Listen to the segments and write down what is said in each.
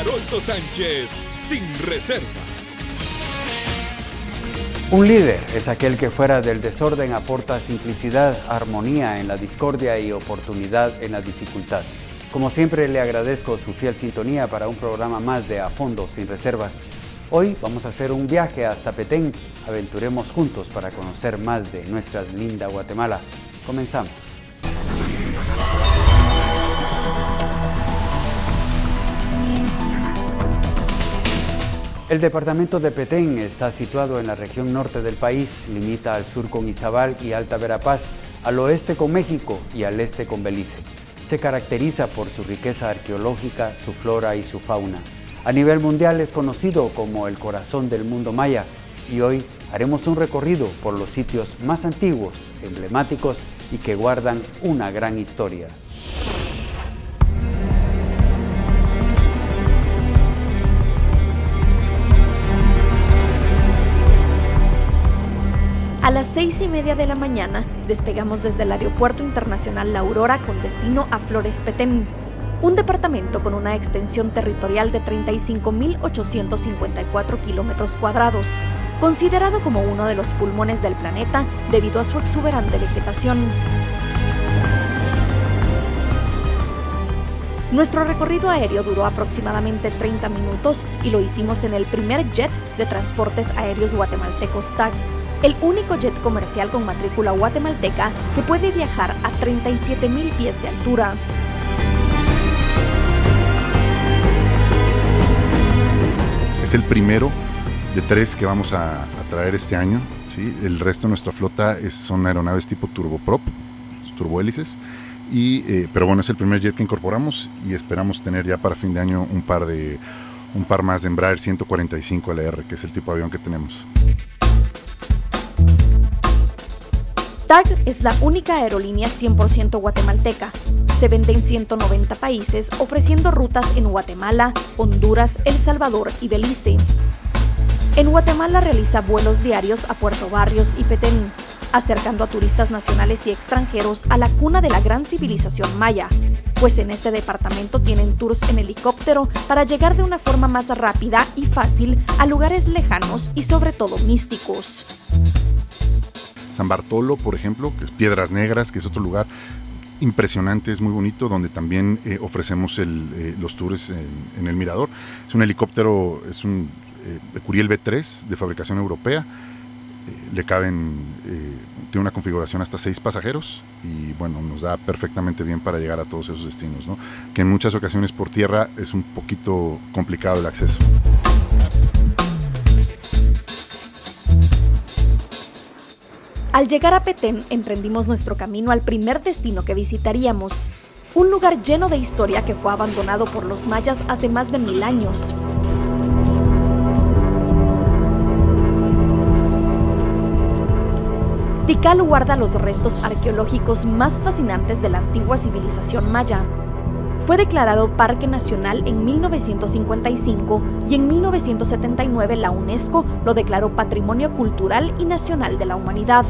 Haroldo Sánchez, sin reservas. Un líder es aquel que fuera del desorden aporta simplicidad, armonía en la discordia y oportunidad en la dificultad. Como siempre, le agradezco su fiel sintonía para un programa más de A Fondo Sin Reservas. Hoy vamos a hacer un viaje hasta Petén. Aventuremos juntos para conocer más de nuestra linda Guatemala. Comenzamos. El departamento de Petén está situado en la región norte del país, limita al sur con Izabal y Alta Verapaz, al oeste con México y al este con Belice. Se caracteriza por su riqueza arqueológica, su flora y su fauna. A nivel mundial es conocido como el corazón del mundo maya y hoy haremos un recorrido por los sitios más antiguos, emblemáticos y que guardan una gran historia. A las 6:30 de la mañana despegamos desde el Aeropuerto Internacional La Aurora con destino a Flores Petén, un departamento con una extensión territorial de 35.854 kilómetros cuadrados, considerado como uno de los pulmones del planeta debido a su exuberante vegetación. Nuestro recorrido aéreo duró aproximadamente 30 minutos y lo hicimos en el primer jet de transportes aéreos guatemaltecos TAG, el único jet comercial con matrícula guatemalteca que puede viajar a 37.000 pies de altura. Es el primero de 3 que vamos a traer este año, ¿sí? El resto de nuestra flota son aeronaves tipo turboprop, turbohélices, pero bueno, es el primer jet que incorporamos y esperamos tener ya para fin de año un par más de Embraer 145 LR, que es el tipo de avión que tenemos. TAG es la única aerolínea 100% guatemalteca. Se vende en 190 países, ofreciendo rutas en Guatemala, Honduras, El Salvador y Belice. En Guatemala realiza vuelos diarios a Puerto Barrios y Petén, acercando a turistas nacionales y extranjeros a la cuna de la gran civilización maya, pues en este departamento tienen tours en helicóptero para llegar de una forma más rápida y fácil a lugares lejanos y sobre todo místicos. San Bartolo, por ejemplo, que es Piedras Negras, que es otro lugar impresionante, es muy bonito, donde también ofrecemos los tours en el mirador. Es un helicóptero, es un Curiel B3 de fabricación europea, le caben, tiene una configuración hasta 6 pasajeros y bueno, nos da perfectamente bien para llegar a todos esos destinos, ¿no? Que en muchas ocasiones por tierra es un poquito complicado el acceso. Al llegar a Petén, emprendimos nuestro camino al primer destino que visitaríamos, un lugar lleno de historia que fue abandonado por los mayas hace más de 1000 años. Tikal guarda los restos arqueológicos más fascinantes de la antigua civilización maya. Fue declarado Parque Nacional en 1955 y en 1979 la UNESCO lo declaró Patrimonio Cultural y Nacional de la Humanidad.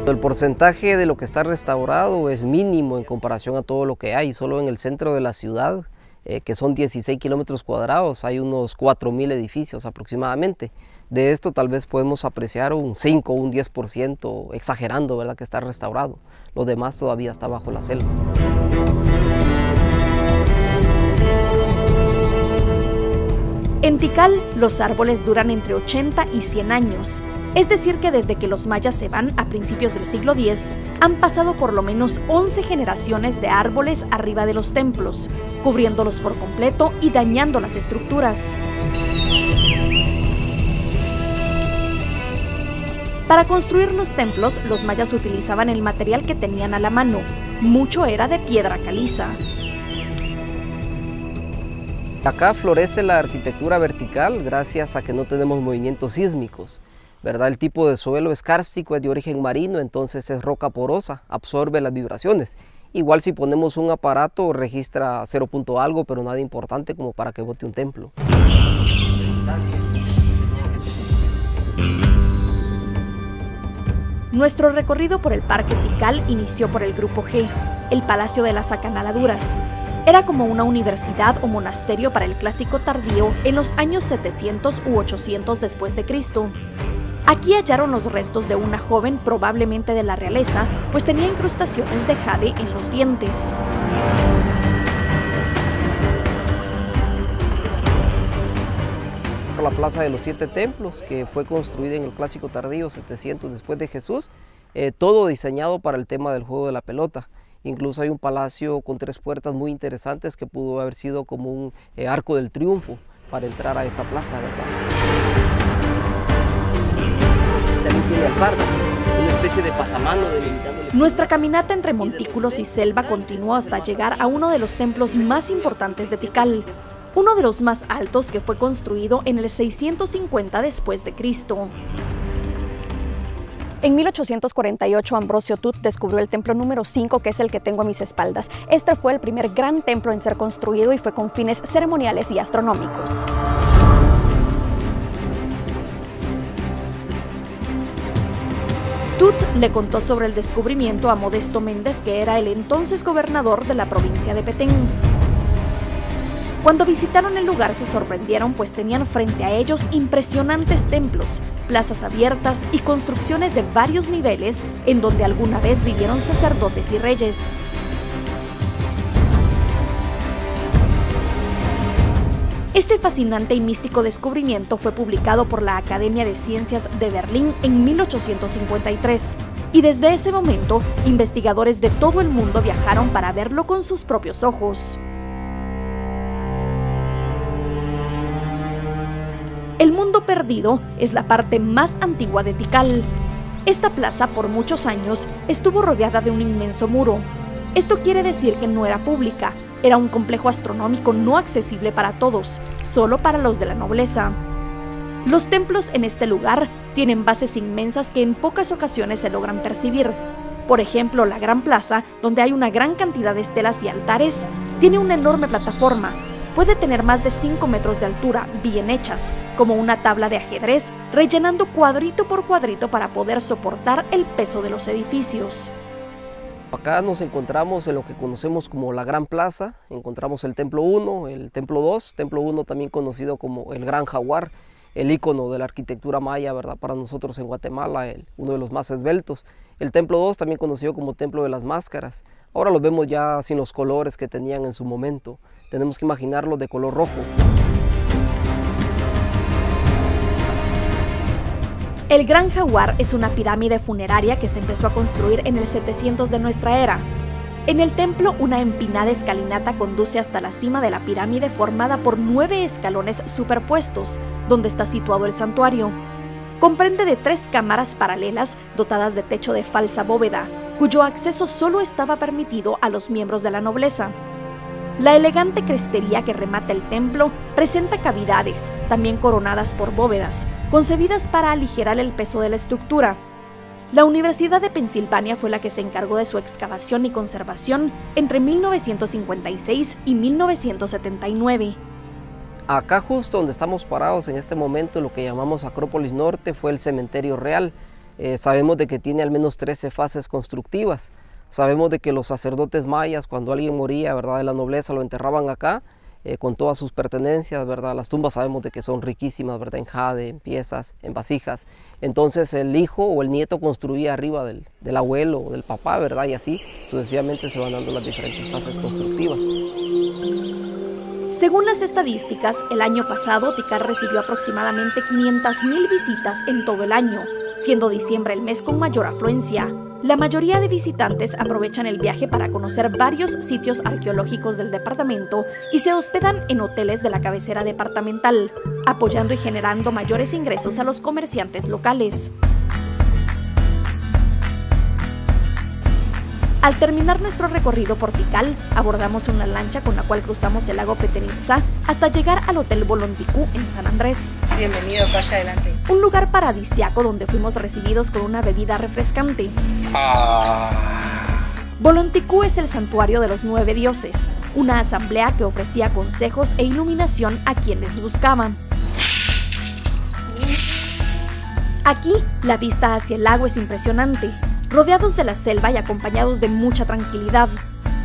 El porcentaje de lo que está restaurado es mínimo en comparación a todo lo que hay. Solo en el centro de la ciudad, que son 16 kilómetros cuadrados, hay unos 4.000 edificios aproximadamente. De esto tal vez podemos apreciar un 5 o un 10%, exagerando, ¿verdad?, que está restaurado. Lo demás todavía está bajo la selva. En Tikal, los árboles duran entre 80 y 100 años. Es decir que desde que los mayas se van a principios del siglo X, han pasado por lo menos 11 generaciones de árboles arriba de los templos, cubriéndolos por completo y dañando las estructuras. Para construir los templos, los mayas utilizaban el material que tenían a la mano. Mucho era de piedra caliza. Acá florece la arquitectura vertical gracias a que no tenemos movimientos sísmicos, ¿verdad? El tipo de suelo es kárstico, es de origen marino, entonces es roca porosa, absorbe las vibraciones. Igual si ponemos un aparato registra 0. algo, pero nada importante como para que bote un templo. Nuestro recorrido por el Parque Tikal inició por el Grupo G, el Palacio de las Acanaladuras. Era como una universidad o monasterio para el clásico tardío en los años 700 u 800 después de Cristo. Aquí hallaron los restos de una joven, probablemente de la realeza, pues tenía incrustaciones de jade en los dientes. La Plaza de los Siete Templos, que fue construida en el clásico tardío 700 después de Jesús, todo diseñado para el tema del juego de la pelota. Incluso hay un palacio con 3 puertas muy interesantes que pudo haber sido como un arco del triunfo para entrar a esa plaza, ¿verdad? También tiene alfarda, una especie de pasamano delimitando. Nuestra caminata entre montículos y selva continuó hasta llegar a uno de los templos más importantes de Tikal, uno de los más altos que fue construido en el 650 después de Cristo. En 1848, Ambrosio Tut descubrió el templo número 5, que es el que tengo a mis espaldas. Este fue el primer gran templo en ser construido y fue con fines ceremoniales y astronómicos. Tut le contó sobre el descubrimiento a Modesto Méndez, que era el entonces gobernador de la provincia de Petén. Cuando visitaron el lugar se sorprendieron, pues tenían frente a ellos impresionantes templos, plazas abiertas y construcciones de varios niveles en donde alguna vez vivieron sacerdotes y reyes. Este fascinante y místico descubrimiento fue publicado por la Academia de Ciencias de Berlín en 1853, y desde ese momento investigadores de todo el mundo viajaron para verlo con sus propios ojos. El Mundo Perdido es la parte más antigua de Tikal. Esta plaza por muchos años estuvo rodeada de un inmenso muro. Esto quiere decir que no era pública, era un complejo astronómico no accesible para todos, solo para los de la nobleza. Los templos en este lugar tienen bases inmensas que en pocas ocasiones se logran percibir. Por ejemplo, la Gran Plaza, donde hay una gran cantidad de estelas y altares, tiene una enorme plataforma. Puede tener más de 5 metros de altura, bien hechas, como una tabla de ajedrez, rellenando cuadrito por cuadrito para poder soportar el peso de los edificios. Acá nos encontramos en lo que conocemos como la Gran Plaza, encontramos el Templo 1, el Templo 2, Templo 1 también conocido como el Gran Jaguar, el ícono de la arquitectura maya, ¿verdad? Para nosotros en Guatemala, uno de los más esbeltos. El Templo 2 también conocido como Templo de las Máscaras. Ahora los vemos ya sin los colores que tenían en su momento. Tenemos que imaginarlo de color rojo. El Gran Jaguar es una pirámide funeraria que se empezó a construir en el 700 de nuestra era. En el templo, una empinada escalinata conduce hasta la cima de la pirámide formada por 9 escalones superpuestos, donde está situado el santuario. Comprende de 3 cámaras paralelas dotadas de techo de falsa bóveda, cuyo acceso solo estaba permitido a los miembros de la nobleza. La elegante crestería que remata el templo presenta cavidades, también coronadas por bóvedas, concebidas para aligerar el peso de la estructura. La Universidad de Pensilvania fue la que se encargó de su excavación y conservación entre 1956 y 1979. Acá justo donde estamos parados en este momento, lo que llamamos Acrópolis Norte, fue el cementerio real. Sabemos de que tiene al menos 13 fases constructivas. Sabemos de que los sacerdotes mayas, cuando alguien moría, ¿verdad?, de la nobleza, lo enterraban acá con todas sus pertenencias, ¿verdad? Las tumbas sabemos de que son riquísimas, ¿verdad?, en jade, en piezas, en vasijas. Entonces el hijo o el nieto construía arriba del abuelo o del papá, ¿verdad? Y así sucesivamente se van dando las diferentes fases constructivas. Según las estadísticas, el año pasado Tikal recibió aproximadamente 500,000 visitas en todo el año, siendo diciembre el mes con mayor afluencia. La mayoría de visitantes aprovechan el viaje para conocer varios sitios arqueológicos del departamento y se hospedan en hoteles de la cabecera departamental, apoyando y generando mayores ingresos a los comerciantes locales. Al terminar nuestro recorrido por Tikal, abordamos una lancha con la cual cruzamos el lago Petenitsa hasta llegar al Hotel Bolonticú en San Andrés. Bienvenido, pase adelante. Un lugar paradisiaco donde fuimos recibidos con una bebida refrescante. Bolonticú es el santuario de los 9 dioses, una asamblea que ofrecía consejos e iluminación a quienes buscaban. Aquí, la vista hacia el lago es impresionante, rodeados de la selva y acompañados de mucha tranquilidad.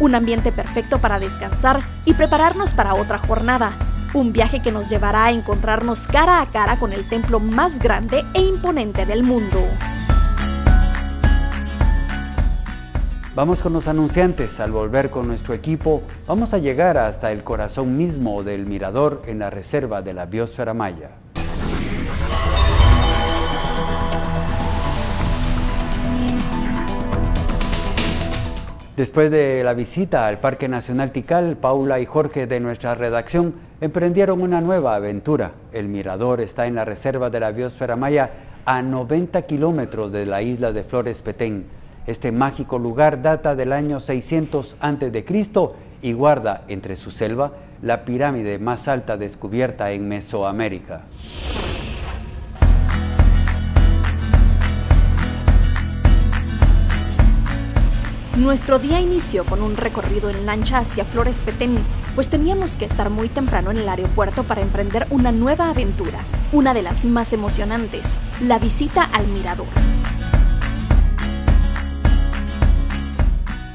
Un ambiente perfecto para descansar y prepararnos para otra jornada. Un viaje que nos llevará a encontrarnos cara a cara con el templo más grande e imponente del mundo. Vamos con los anunciantes. Al volver con nuestro equipo, vamos a llegar hasta el corazón mismo del mirador en la reserva de la Biosfera Maya. Después de la visita al Parque Nacional Tikal, Paula y Jorge de nuestra redacción emprendieron una nueva aventura. El mirador está en la reserva de la Biosfera Maya a 90 kilómetros de la isla de Flores Petén. Este mágico lugar data del año 600 a.C. y guarda entre su selva la pirámide más alta descubierta en Mesoamérica. Nuestro día inició con un recorrido en lancha hacia Flores Petén, pues teníamos que estar muy temprano en el aeropuerto para emprender una nueva aventura, una de las más emocionantes, la visita al mirador.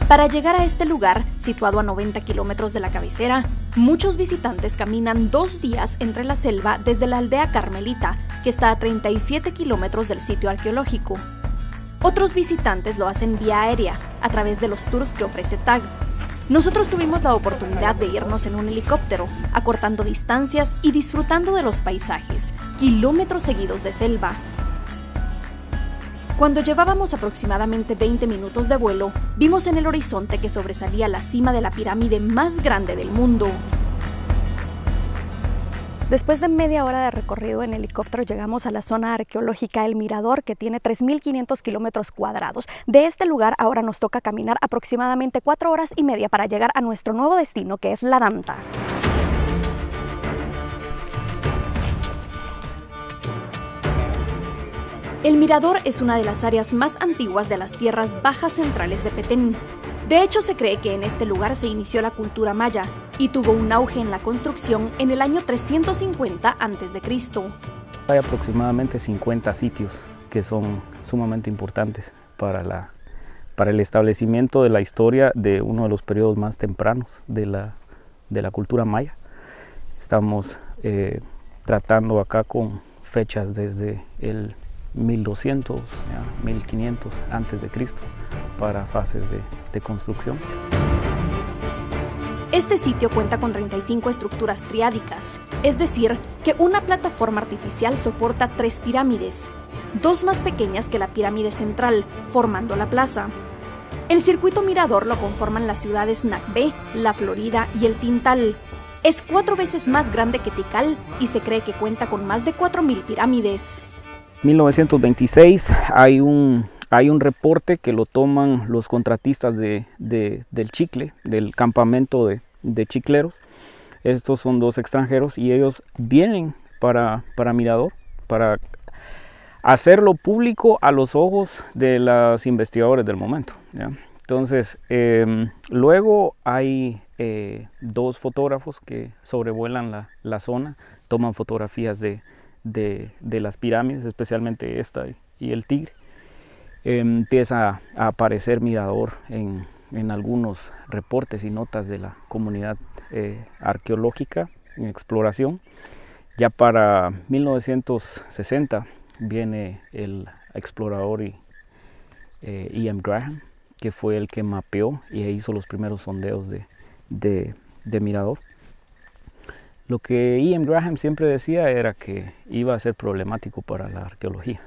Para llegar a este lugar, situado a 90 kilómetros de la cabecera, muchos visitantes caminan 2 días entre la selva desde la aldea Carmelita, que está a 37 kilómetros del sitio arqueológico. Otros visitantes lo hacen vía aérea, a través de los tours que ofrece TAG. Nosotros tuvimos la oportunidad de irnos en un helicóptero, acortando distancias y disfrutando de los paisajes, kilómetros seguidos de selva. Cuando llevábamos aproximadamente 20 minutos de vuelo, vimos en el horizonte que sobresalía la cima de la pirámide más grande del mundo. Después de media hora de recorrido en helicóptero llegamos a la zona arqueológica El Mirador, que tiene 3.500 kilómetros cuadrados. De este lugar ahora nos toca caminar aproximadamente 4 horas y media para llegar a nuestro nuevo destino, que es La Danta. El mirador es una de las áreas más antiguas de las tierras bajas centrales de Petén. De hecho, se cree que en este lugar se inició la cultura maya y tuvo un auge en la construcción en el año 350 a.C. Hay aproximadamente 50 sitios que son sumamente importantes para el establecimiento de la historia de uno de los periodos más tempranos de la cultura maya. Estamos tratando acá con fechas desde el 1200, 1500 antes de Cristo para fases de construcción. Este sitio cuenta con 35 estructuras triádicas, es decir, que una plataforma artificial soporta 3 pirámides, 2 más pequeñas que la pirámide central, formando la plaza. El circuito mirador lo conforman las ciudades Nacbé, La Florida y El Tintal. Es 4 veces más grande que Tikal y se cree que cuenta con más de 4.000 pirámides. 1926 hay un reporte que lo toman los contratistas del chicle, del campamento de chicleros. Estos son 2 extranjeros y ellos vienen para Mirador para hacerlo público a los ojos de los investigadores del momento, ¿ya? Entonces, luego hay 2 fotógrafos que sobrevuelan la zona, toman fotografías de las pirámides, especialmente esta y el Tigre. Empieza a aparecer Mirador en algunos reportes y notas de la comunidad arqueológica en exploración. Ya para 1960 viene el explorador E.M. Graham, que fue el que mapeó y hizo los primeros sondeos de Mirador. Lo que E.M. Graham siempre decía era que iba a ser problemático para la arqueología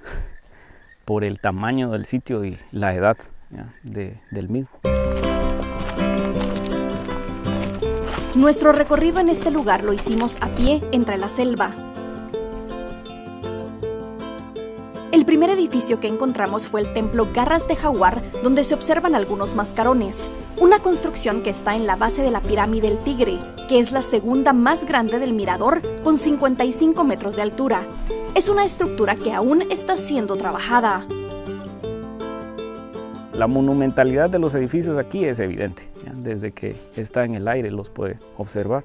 por el tamaño del sitio y la edad, ¿ya?, del mismo. Nuestro recorrido en este lugar lo hicimos a pie entre la selva. El primer edificio que encontramos fue el templo Garras de Jaguar, donde se observan algunos mascarones, una construcción que está en la base de la pirámide El Tigre, que es la segunda más grande del mirador, con 55 metros de altura. Es una estructura que aún está siendo trabajada. La monumentalidad de los edificios aquí es evidente, ¿ya? Desde que está en el aire los puede observar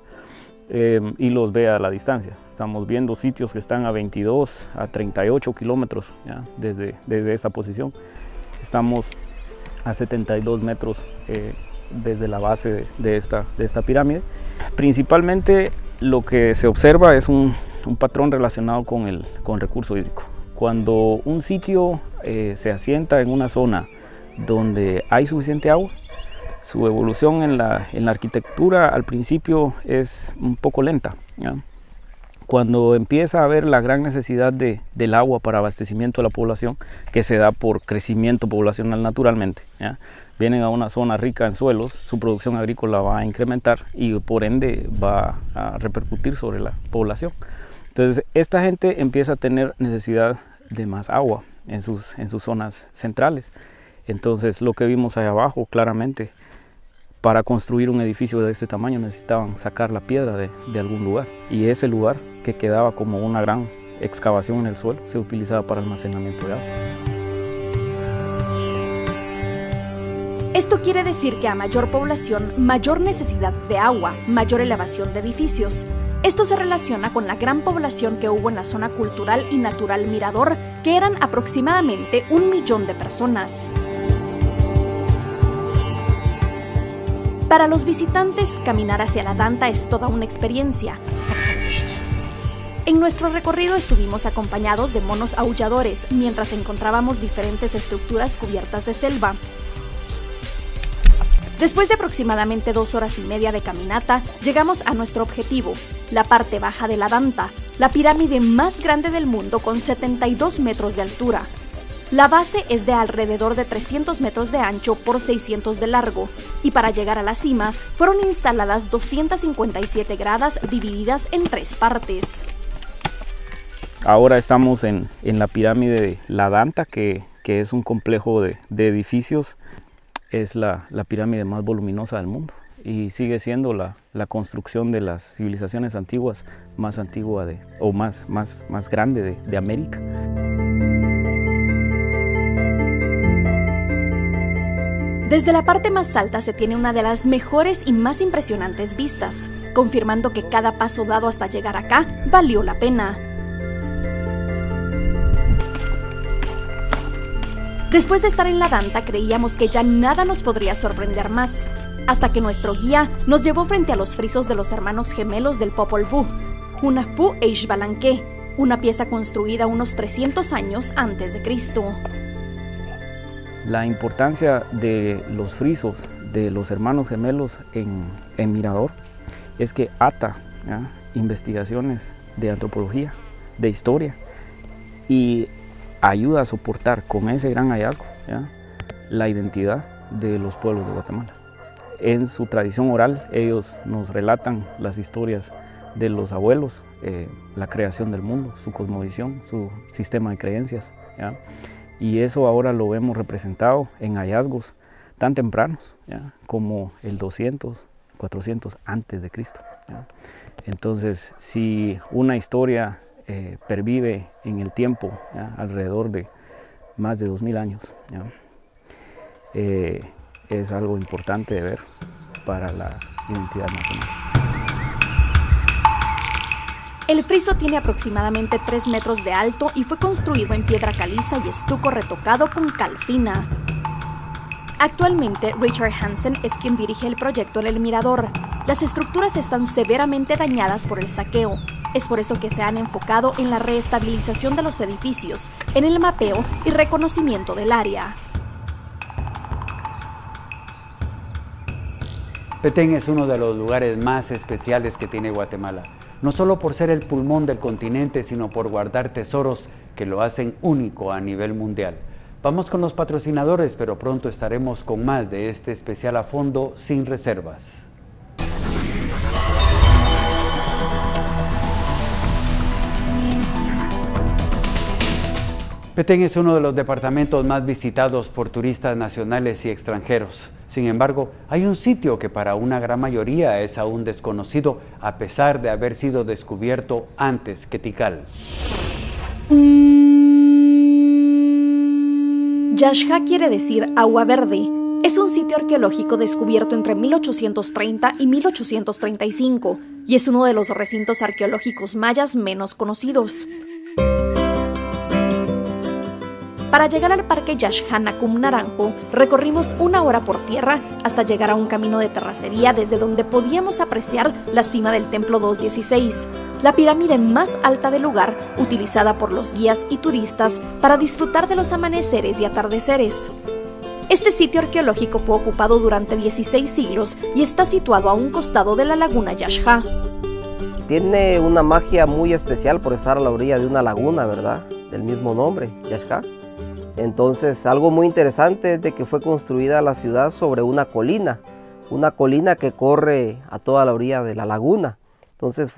y los ve a la distancia. Estamos viendo sitios que están a 22, a 38 kilómetros, ¿ya?, desde esta posición. Estamos a 72 metros desde la base de esta pirámide. Principalmente lo que se observa es un patrón relacionado con el recurso hídrico. Cuando un sitio se asienta en una zona donde hay suficiente agua, su evolución en la arquitectura al principio es un poco lenta, ¿ya? Cuando empieza a haber la gran necesidad del agua para abastecimiento de la población, que se da por crecimiento poblacional naturalmente, ¿ya? Vienen a una zona rica en suelos, su producción agrícola va a incrementar y por ende va a repercutir sobre la población. Entonces esta gente empieza a tener necesidad de más agua en sus zonas centrales. Entonces lo que vimos ahí abajo claramente, para construir un edificio de este tamaño necesitaban sacar la piedra de algún lugar, y ese lugar, que quedaba como una gran excavación en el suelo, se utilizaba para almacenamiento de agua. Esto quiere decir que a mayor población, mayor necesidad de agua, mayor elevación de edificios. Esto se relaciona con la gran población que hubo en la zona cultural y natural Mirador, que eran aproximadamente 1 millón de personas. Para los visitantes, caminar hacia la Danta es toda una experiencia. En nuestro recorrido estuvimos acompañados de monos aulladores, mientras encontrábamos diferentes estructuras cubiertas de selva. Después de aproximadamente 2 horas y media de caminata, llegamos a nuestro objetivo, la parte baja de la Danta, la pirámide más grande del mundo con 72 metros de altura. La base es de alrededor de 300 metros de ancho por 600 de largo, y para llegar a la cima fueron instaladas 257 gradas divididas en 3 partes. Ahora estamos en la pirámide de la Danta, que es un complejo de edificios. Es la pirámide más voluminosa del mundo y sigue siendo la construcción de las civilizaciones antiguas más antigua más grande de América. Desde la parte más alta se tiene una de las mejores y más impresionantes vistas, confirmando que cada paso dado hasta llegar acá valió la pena. Después de estar en la Danta creíamos que ya nada nos podría sorprender más, hasta que nuestro guía nos llevó frente a los frisos de los hermanos gemelos del Popol Vuh, Hunahpu e Xbalanque, una pieza construida unos 300 años antes de Cristo. La importancia de los frisos de los hermanos gemelos en Mirador es que ata, ¿ya?, investigaciones de antropología, de historia, y ayuda a soportar con ese gran hallazgo, ¿ya?, la identidad de los pueblos de Guatemala. En su tradición oral ellos nos relatan las historias de los abuelos, la creación del mundo, su cosmovisión, su sistema de creencias, ¿ya?, y eso ahora lo vemos representado en hallazgos tan tempranos, ¿ya?, como el 200, 400 antes de Cristo, ¿ya? Entonces, si una historia pervive en el tiempo, ¿ya?, alrededor de más de 2000 años, ¿ya?, es algo importante de ver para la identidad nacional. El friso tiene aproximadamente 3 metros de alto y fue construido en piedra caliza y estuco retocado con cal fina. Actualmente, Richard Hansen es quien dirige el proyecto en el Mirador. Las estructuras están severamente dañadas por el saqueo. Es por eso que se han enfocado en la reestabilización de los edificios, en el mapeo y reconocimiento del área. Petén es uno de los lugares más especiales que tiene Guatemala, no solo por ser el pulmón del continente, sino por guardar tesoros que lo hacen único a nivel mundial. Vamos con los patrocinadores, pero pronto estaremos con más de este especial a fondo sin reservas. Petén es uno de los departamentos más visitados por turistas nacionales y extranjeros. Sin embargo, hay un sitio que para una gran mayoría es aún desconocido, a pesar de haber sido descubierto antes que Tikal. Yaxha quiere decir agua verde. Es un sitio arqueológico descubierto entre 1830 y 1835 y es uno de los recintos arqueológicos mayas menos conocidos. Para llegar al Parque Yaxha Nacum Naranjo, recorrimos 1 hora por tierra hasta llegar a un camino de terracería desde donde podíamos apreciar la cima del Templo 216, la pirámide más alta del lugar, utilizada por los guías y turistas para disfrutar de los amaneceres y atardeceres. Este sitio arqueológico fue ocupado durante 16 siglos y está situado a un costado de la laguna Yaxha. Tiene una magia muy especial por estar a la orilla de una laguna, ¿verdad? Del mismo nombre, Yaxha. Entonces, algo muy interesante es de que fue construida la ciudad sobre una colina que corre a toda la orilla de la laguna. Entonces,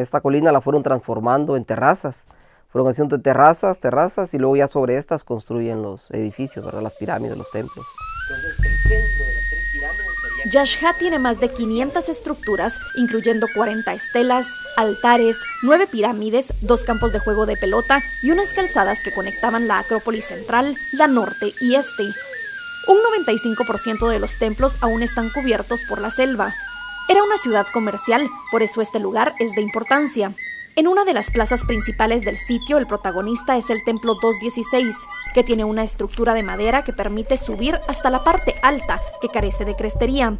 esta colina la fueron transformando en terrazas. Fueron haciendo terrazas y luego ya sobre estas construyen los edificios, ¿verdad? Las pirámides, los templos. Entonces, el centro de las 3 pirámides sería... Yaxha tiene más de 500 estructuras, incluyendo 40 estelas, altares, 9 pirámides, 2 campos de juego de pelota y unas calzadas que conectaban la Acrópolis central, la norte y este. Un 95% de los templos aún están cubiertos por la selva. Era una ciudad comercial, por eso este lugar es de importancia. En una de las plazas principales del sitio, el protagonista es el Templo 216, que tiene una estructura de madera que permite subir hasta la parte alta, que carece de crestería.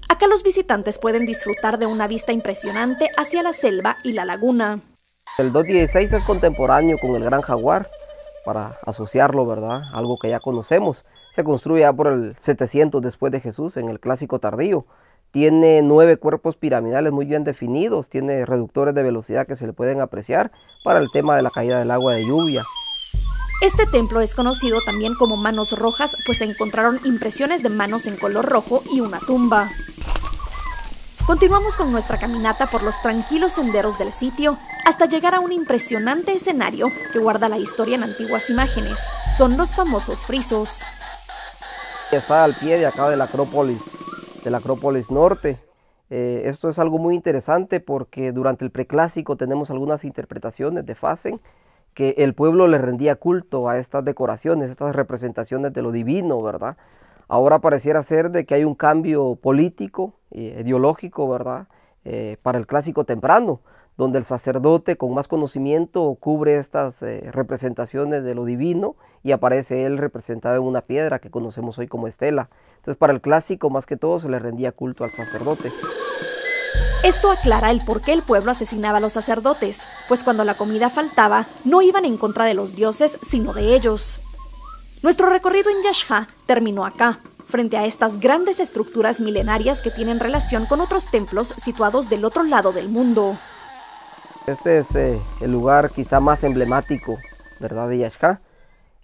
Acá los visitantes pueden disfrutar de una vista impresionante hacia la selva y la laguna. El 216 es contemporáneo con el Gran Jaguar, para asociarlo, ¿verdad? Algo que ya conocemos. Se construye ya por el 700 después de Jesús, en el Clásico Tardío. Tiene 9 cuerpos piramidales muy bien definidos, tiene reductores de velocidad que se le pueden apreciar para el tema de la caída del agua de lluvia. Este templo es conocido también como Manos Rojas, pues se encontraron impresiones de manos en color rojo y una tumba. Continuamos con nuestra caminata por los tranquilos senderos del sitio hasta llegar a un impresionante escenario que guarda la historia en antiguas imágenes. Son los famosos frisos. Está al pie de acá de la Acrópolis Norte. Esto es algo muy interesante porque durante el preclásico tenemos algunas interpretaciones de Fassen que el pueblo le rendía culto a estas decoraciones, estas representaciones de lo divino, ¿verdad? Ahora pareciera ser de que hay un cambio político, ideológico, ¿verdad? Para el clásico temprano, donde el sacerdote con más conocimiento cubre estas representaciones de lo divino y aparece él representado en una piedra que conocemos hoy como estela. Entonces para el clásico más que todo se le rendía culto al sacerdote. Esto aclara el por qué el pueblo asesinaba a los sacerdotes, pues cuando la comida faltaba no iban en contra de los dioses sino de ellos. Nuestro recorrido en Yaxha terminó acá, frente a estas grandes estructuras milenarias que tienen relación con otros templos situados del otro lado del mundo. Este es el lugar quizá más emblemático, ¿verdad?, de Yaxha.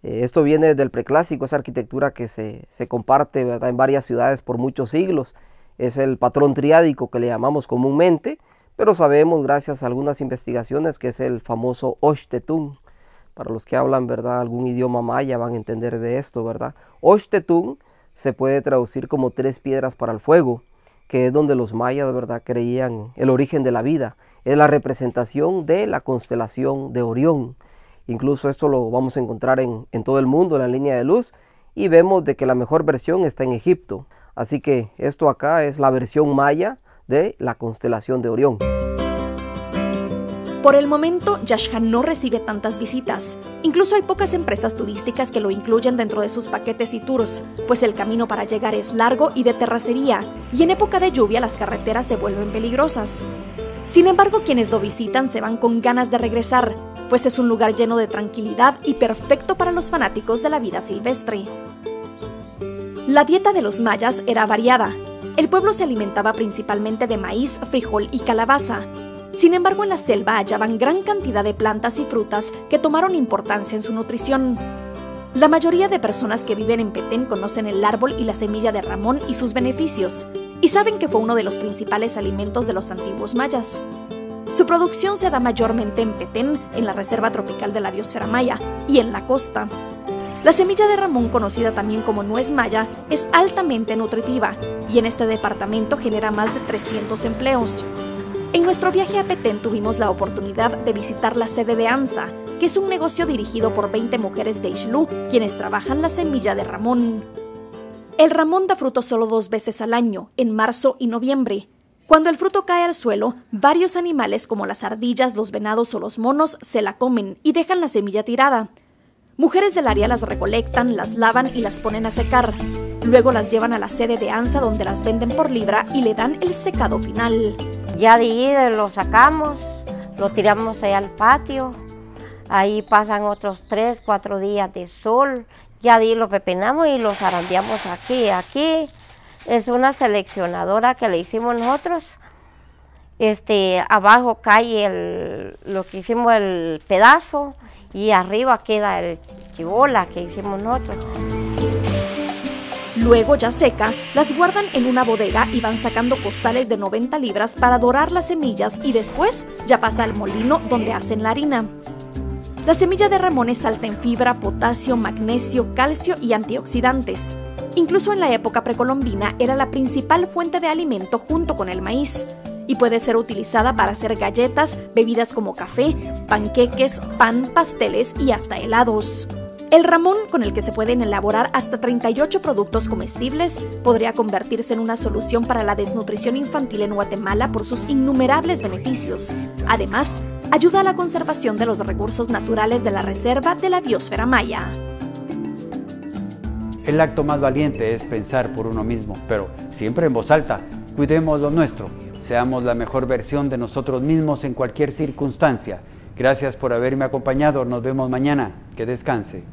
Esto viene del preclásico, esa arquitectura que se comparte, ¿verdad?, en varias ciudades por muchos siglos. Es el patrón triádico que le llamamos comúnmente, pero sabemos gracias a algunas investigaciones que es el famoso Oxtetún. Para los que hablan, ¿verdad?, algún idioma maya van a entender de esto, ¿verdad? Oxtetún se puede traducir como 3 piedras para el fuego, que es donde los mayas, ¿verdad?, creían el origen de la vida. Es la representación de la constelación de Orión. Incluso esto lo vamos a encontrar en todo el mundo, en la línea de luz, y vemos de que la mejor versión está en Egipto. Así que esto acá es la versión maya de la constelación de Orión. Por el momento, Yaxha no recibe tantas visitas. Incluso hay pocas empresas turísticas que lo incluyen dentro de sus paquetes y tours, pues el camino para llegar es largo y de terracería, y en época de lluvia las carreteras se vuelven peligrosas. Sin embargo, quienes lo visitan se van con ganas de regresar, pues es un lugar lleno de tranquilidad y perfecto para los fanáticos de la vida silvestre. La dieta de los mayas era variada. El pueblo se alimentaba principalmente de maíz, frijol y calabaza. Sin embargo, en la selva hallaban gran cantidad de plantas y frutas que tomaron importancia en su nutrición. La mayoría de personas que viven en Petén conocen el árbol y la semilla de Ramón y sus beneficios, y saben que fue uno de los principales alimentos de los antiguos mayas. Su producción se da mayormente en Petén, en la reserva tropical de la biosfera maya, y en la costa. La semilla de Ramón, conocida también como nuez maya, es altamente nutritiva, y en este departamento genera más de 300 empleos. En nuestro viaje a Petén tuvimos la oportunidad de visitar la sede de ANSA, que es un negocio dirigido por 20 mujeres de Ixtlú, quienes trabajan la semilla de Ramón. El Ramón da fruto solo 2 veces al año, en marzo y noviembre. Cuando el fruto cae al suelo, varios animales como las ardillas, los venados o los monos se la comen y dejan la semilla tirada. Mujeres del área las recolectan, las lavan y las ponen a secar. Luego las llevan a la sede de ANSA donde las venden por libra y le dan el secado final. Ya de ahí lo sacamos, lo tiramos allá al patio. Ahí pasan otros 3, 4 días de sol. Ya de ahí lo pepenamos y lo zarandeamos aquí. Aquí es una seleccionadora que le hicimos nosotros. Abajo cae lo que hicimos el pedazo y arriba queda el chibola que hicimos nosotros. Luego, ya seca, las guardan en una bodega y van sacando costales de 90 libras para dorar las semillas y después ya pasa al molino donde hacen la harina. La semilla de Ramón es alta en fibra, potasio, magnesio, calcio y antioxidantes. Incluso en la época precolombina era la principal fuente de alimento junto con el maíz y puede ser utilizada para hacer galletas, bebidas como café, panqueques, pan, pasteles y hasta helados. El ramón, con el que se pueden elaborar hasta 38 productos comestibles, podría convertirse en una solución para la desnutrición infantil en Guatemala por sus innumerables beneficios. Además, ayuda a la conservación de los recursos naturales de la reserva de la biosfera maya. El acto más valiente es pensar por uno mismo, pero siempre en voz alta. Cuidemos lo nuestro. Seamos la mejor versión de nosotros mismos en cualquier circunstancia. Gracias por haberme acompañado. Nos vemos mañana. Que descanse.